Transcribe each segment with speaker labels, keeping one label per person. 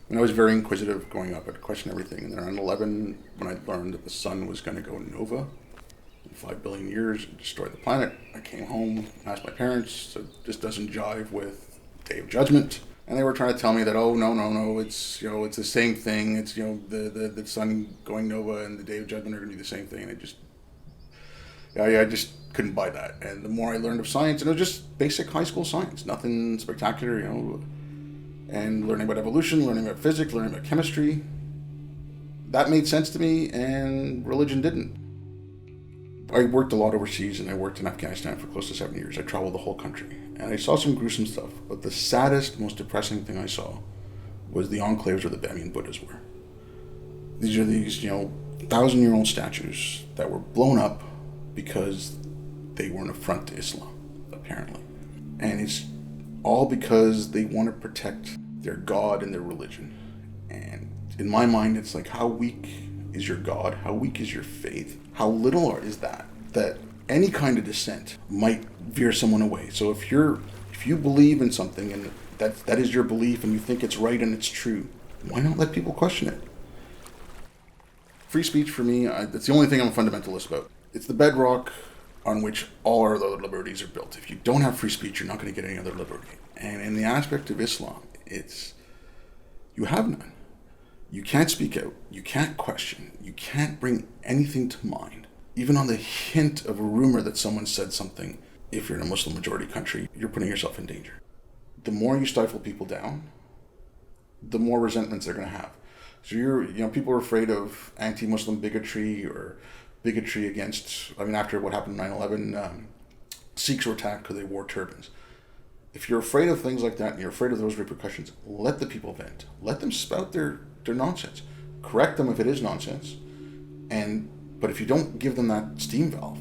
Speaker 1: And I was very inquisitive growing up. I'd question everything. And then around 11, when I learned that the sun was going to go nova in 5 billion years and destroy the planet, I came home, asked my parents, so this doesn't jive with Day of Judgment. And they were trying to tell me that, oh, no, it's, it's the same thing. It's, the sun going nova and the Day of Judgment are going to be the same thing. And I just couldn't buy that. And the more I learned of science, and it was just basic high school science, nothing spectacular, and learning about evolution, learning about physics, learning about chemistry, that made sense to me, and religion didn't. I worked a lot overseas, and I worked in Afghanistan for close to 7 years. I traveled the whole country, and I saw some gruesome stuff, but the saddest, most depressing thing I saw was the enclaves where the Bamiyan Buddhas were. These are 1,000-year-old statues that were blown up because they were an affront to Islam, apparently. And it's all because they want to protect their God and their religion. And in my mind, it's like, how weak is your God? How weak is your faith? How little is that any kind of dissent might veer someone away? So if you believe in something and that is your belief and you think it's right and it's true, why not let people question it? Free speech for me, that's the only thing I'm a fundamentalist about. It's the bedrock on which all our other liberties are built. If you don't have free speech, you're not going to get any other liberty. And in the aspect of Islam, it's you have none. You can't speak out. You can't question. You can't bring anything to mind. Even on the hint of a rumor that someone said something, if you're in a Muslim majority country, you're putting yourself in danger. The more you stifle people down, the more resentments they're going to have. So people are afraid of anti-Muslim bigotry or bigotry against, after what happened in 9/11, Sikhs were attacked because they wore turbans. If you're afraid of things like that and you're afraid of those repercussions, let the people vent. Let them spout their nonsense. Correct them if it is nonsense. But if you don't give them that steam valve,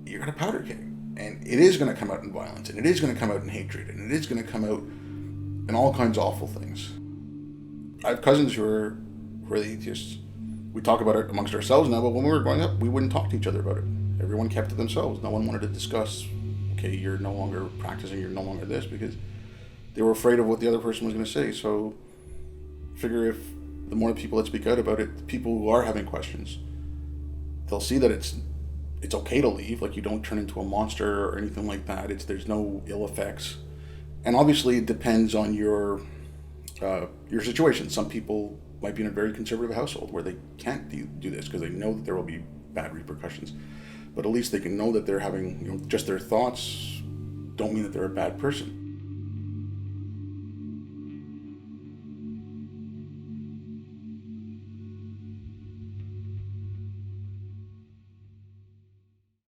Speaker 1: you're going to powder keg. And it is going to come out in violence, and it is going to come out in hatred, and it is going to come out in all kinds of awful things. I have cousins who are really just, we talk about it amongst ourselves now, but when we were growing up, we wouldn't talk to each other about it. Everyone kept to themselves. No one wanted to discuss, okay, you're no longer practicing, you're no longer this, because they were afraid of what the other person was going to say. So figure if the more people that speak out about it, the people who are having questions, they'll see that it's okay to leave. Like, you don't turn into a monster or anything like that. There's no ill effects. And obviously it depends on your situation. Some people might be in a very conservative household where they can't do this because they know that there will be bad repercussions. But at least they can know that they're having, just their thoughts don't mean that they're a bad person.